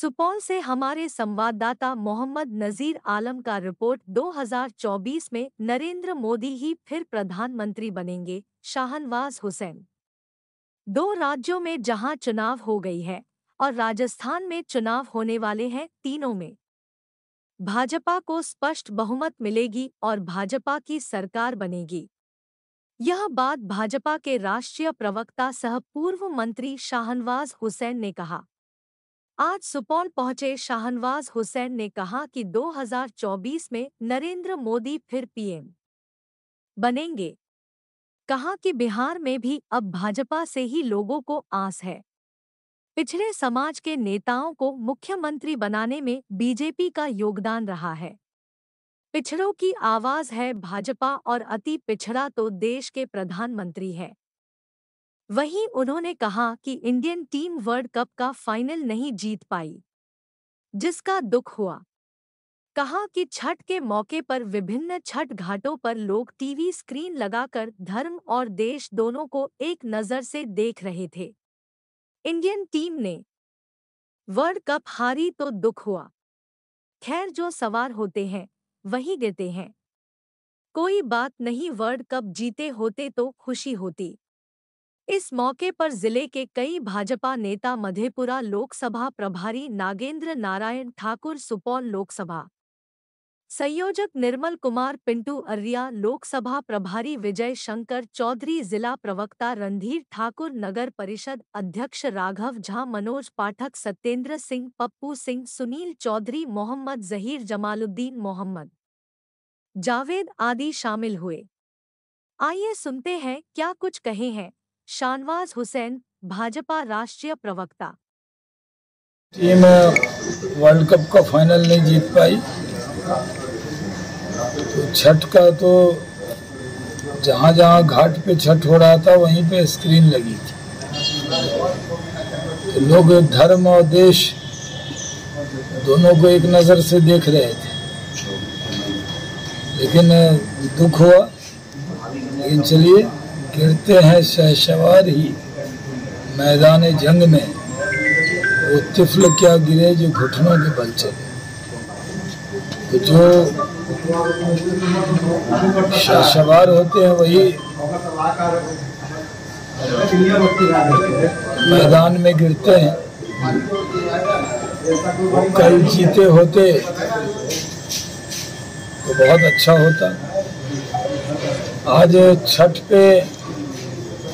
सुपौल से हमारे संवाददाता मोहम्मद नजीर आलम का रिपोर्ट। 2024 में नरेंद्र मोदी ही फिर प्रधानमंत्री बनेंगे, शाहनवाज हुसैन। दो राज्यों में जहां चुनाव हो गई है और राजस्थान में चुनाव होने वाले हैं, तीनों में भाजपा को स्पष्ट बहुमत मिलेगी और भाजपा की सरकार बनेगी। यह बात भाजपा के राष्ट्रीय प्रवक्ता सह पूर्व मंत्री शाहनवाज हुसैन ने कहा। आज सुपौल पहुंचे शाहनवाज हुसैन ने कहा कि 2024 में नरेंद्र मोदी फिर पीएम बनेंगे। कहा कि बिहार में भी अब भाजपा से ही लोगों को आस है। पिछड़े समाज के नेताओं को मुख्यमंत्री बनाने में बीजेपी का योगदान रहा है। पिछड़ों की आवाज है भाजपा और अति पिछड़ा तो देश के प्रधानमंत्री है। वहीं उन्होंने कहा कि इंडियन टीम वर्ल्ड कप का फाइनल नहीं जीत पाई, जिसका दुख हुआ। कहा कि छठ के मौके पर विभिन्न छठ घाटों पर लोग टीवी स्क्रीन लगाकर धर्म और देश दोनों को एक नज़र से देख रहे थे। इंडियन टीम ने वर्ल्ड कप हारी तो दुख हुआ। खैर, जो सवार होते हैं वही गिरते हैं। कोई बात नहीं, वर्ल्ड कप जीते होते तो खुशी होती। इस मौके पर जिले के कई भाजपा नेता, मधेपुरा लोकसभा प्रभारी नागेंद्र नारायण ठाकुर, सुपौल लोकसभा संयोजक निर्मल कुमार पिंटू अर्रिया, लोकसभा प्रभारी विजय शंकर चौधरी, जिला प्रवक्ता रणधीर ठाकुर, नगर परिषद अध्यक्ष राघव झा, मनोज पाठक, सत्येंद्र सिंह, पप्पू सिंह, सुनील चौधरी, मोहम्मद जहीर, जमालुद्दीन, मोहम्मद जावेद आदि शामिल हुए। आइए सुनते हैं क्या कुछ कहे हैं शाहनवाज हुसैन, भाजपा राष्ट्रीय प्रवक्ता। टीम वर्ल्ड कप का फाइनल नहीं जीत पाई, तो छठ का तो जहाँ जहाँ घाट पे छठ हो रहा था वहीं पे स्क्रीन लगी थी। तो लोग धर्म और देश दोनों को एक नज़र से देख रहे थे, लेकिन दुख हुआ। लेकिन चलिए, गिरते हैं शहसवार ही मैदान जंग में, वो तिफल क्या गिरे जो घुटनों के बल चले। तो जो शहसवार होते हैं वही मैदान में गिरते हैं। कल जीते होते तो बहुत अच्छा होता। आज छठ पे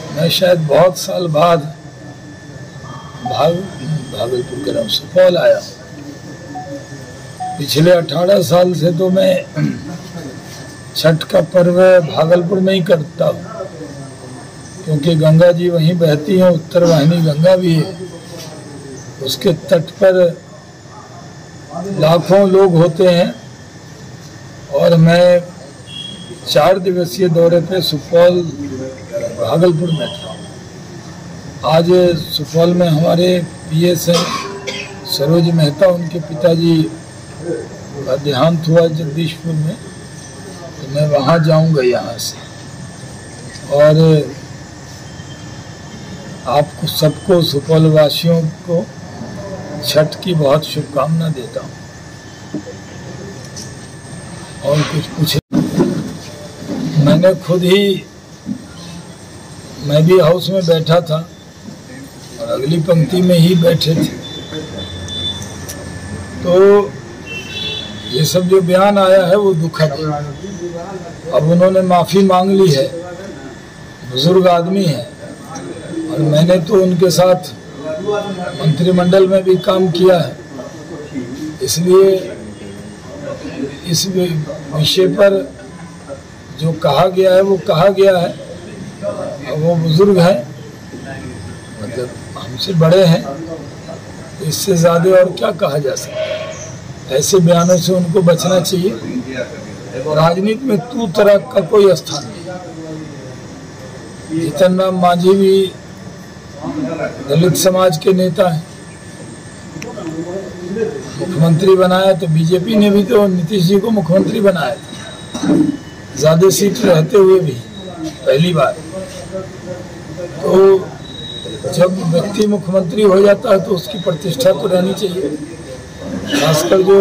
मैं शायद बहुत साल बाद भागलपुर के नाम सुपौल आया। पिछले 18 साल से तो मैं छठ का पर्व भागलपुर में ही करता हूँ, क्योंकि गंगा जी वहीं बहती हैं, उत्तर वाहिनी गंगा भी है। उसके तट पर लाखों लोग होते हैं और मैं 4 दिवसीय दौरे पे सुपौल भागलपुर में था। आज सुपौल में हमारे पीएस हैं सरोज मेहता, उनके पिताजी का देहांत हुआ जगदीशपुर में, तो मैं वहाँ जाऊँगा यहाँ से। और आपको सबको, सुपौल वासियों को छठ की बहुत शुभकामना देता हूँ। और कुछ पूछे, मैंने खुद ही, मैं भी हाउस में बैठा था और अगली पंक्ति में ही बैठे थे, तो ये सब जो बयान आया है वो दुखद है। अब उन्होंने माफ़ी मांग ली है, बुजुर्ग आदमी है, और मैंने तो उनके साथ मंत्रिमंडल में भी काम किया है, इसलिए इस विषय पर जो कहा गया है वो कहा गया है। वो बुजुर्ग हैं, मतलब हमसे बड़े हैं, तो इससे ज़्यादा और क्या कहा जा सकता है। ऐसे बयानों से उनको बचना चाहिए। राजनीति में तू तरह का कोई स्थान नहीं। जीतन राम मांझी भी दलित समाज के नेता हैं, मुख्यमंत्री बनाया तो बीजेपी ने भी तो नीतीश जी को मुख्यमंत्री बनाया था, ज़्यादा सीट रहते हुए भी पहली बार। तो जब व्यक्ति मुख्यमंत्री हो जाता है तो उसकी प्रतिष्ठा तो रहनी चाहिए। खासकर जो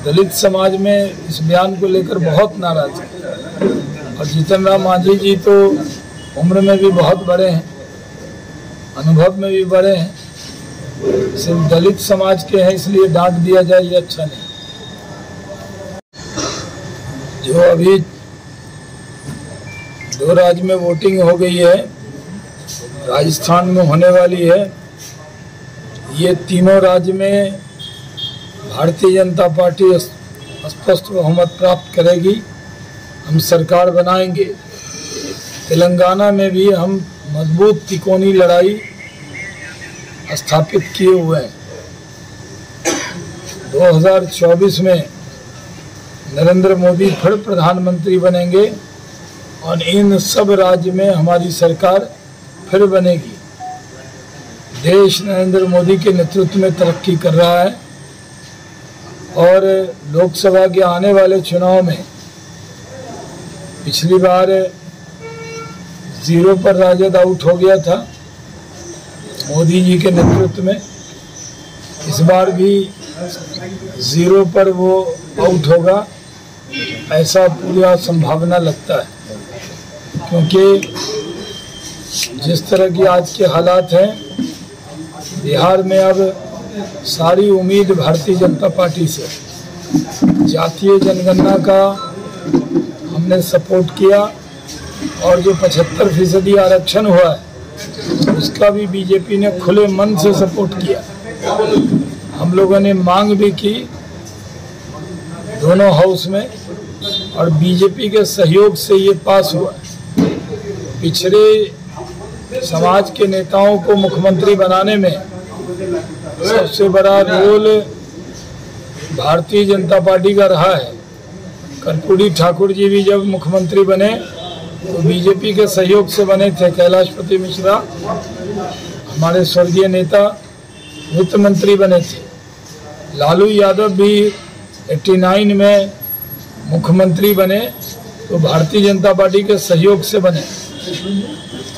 दलित समाज में इस बयान को लेकर बहुत नाराज है। और जीतन राम मांझी जी तो उम्र में भी बहुत बड़े हैं, अनुभव में भी बड़े हैं, सिर्फ दलित समाज के हैं इसलिए डांट दिया जाए ये अच्छा नहीं। जो अभी 2 राज्य में वोटिंग हो गई है, राजस्थान में होने वाली है, ये तीनों राज्य में भारतीय जनता पार्टी स्पष्ट बहुमत प्राप्त करेगी। हम सरकार बनाएंगे। तेलंगाना में भी हम मजबूत तिकोनी लड़ाई स्थापित किए हुए हैं। 2024 में नरेंद्र मोदी फिर प्रधानमंत्री बनेंगे और इन सब राज्य में हमारी सरकार फिर बनेगी। देश नरेंद्र मोदी के नेतृत्व में तरक्की कर रहा है और लोकसभा के आने वाले चुनाव में पिछली बार 0 पर राजद आउट हो गया था मोदी जी के नेतृत्व में। इस बार भी 0 पर वो आउट होगा, ऐसा पूरा संभावना लगता है। क्योंकि जिस तरह की आज के हालात हैं, बिहार में अब सारी उम्मीद भारतीय जनता पार्टी से। जातीय जनगणना का हमने सपोर्ट किया और जो 75% आरक्षण हुआ है उसका भी बीजेपी ने खुले मन से सपोर्ट किया। हम लोगों ने मांग भी की दोनों हाउस में और बीजेपी के सहयोग से ये पास हुआ। पिछड़े समाज के नेताओं को मुख्यमंत्री बनाने में सबसे बड़ा रोल भारतीय जनता पार्टी का रहा है। कर्पूरी ठाकुर जी भी जब मुख्यमंत्री बने तो बीजेपी के सहयोग से बने थे। कैलाशपति मिश्रा हमारे स्वर्गीय नेता वित्त मंत्री बने थे। लालू यादव भी 89 में मुख्यमंत्री बने तो भारतीय जनता पार्टी के सहयोग से बने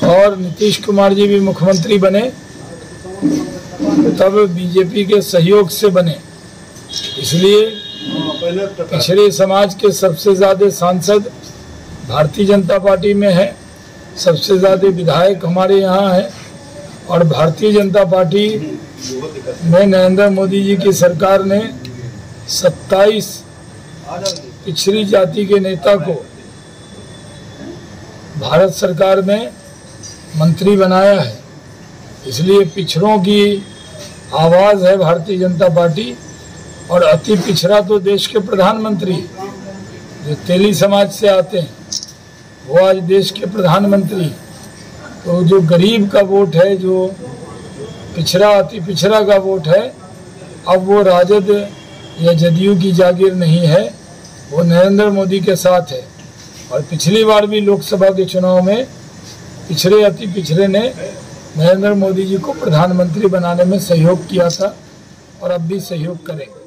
और नीतीश कुमार जी भी मुख्यमंत्री बने तब बीजेपी के सहयोग से बने। इसलिए पिछड़े समाज के सबसे ज़्यादा सांसद भारतीय जनता पार्टी में है, सबसे ज़्यादा विधायक हमारे यहाँ है और भारतीय जनता पार्टी में नरेंद्र मोदी जी की सरकार ने 27 पिछड़ी जाति के नेता को भारत सरकार में मंत्री बनाया है। इसलिए पिछड़ों की आवाज़ है भारतीय जनता पार्टी। और अति पिछड़ा तो देश के प्रधानमंत्री जो तेली समाज से आते हैं वो आज देश के प्रधानमंत्री। तो जो गरीब का वोट है, जो पिछड़ा अति पिछड़ा का वोट है, अब वो राजद या जदयू की जागीर नहीं है, वो नरेंद्र मोदी के साथ है। और पिछली बार भी लोकसभा के चुनाव में पिछड़े अति पिछड़े ने नरेंद्र मोदी जी को प्रधानमंत्री बनाने में सहयोग किया था और अब भी सहयोग करेंगे।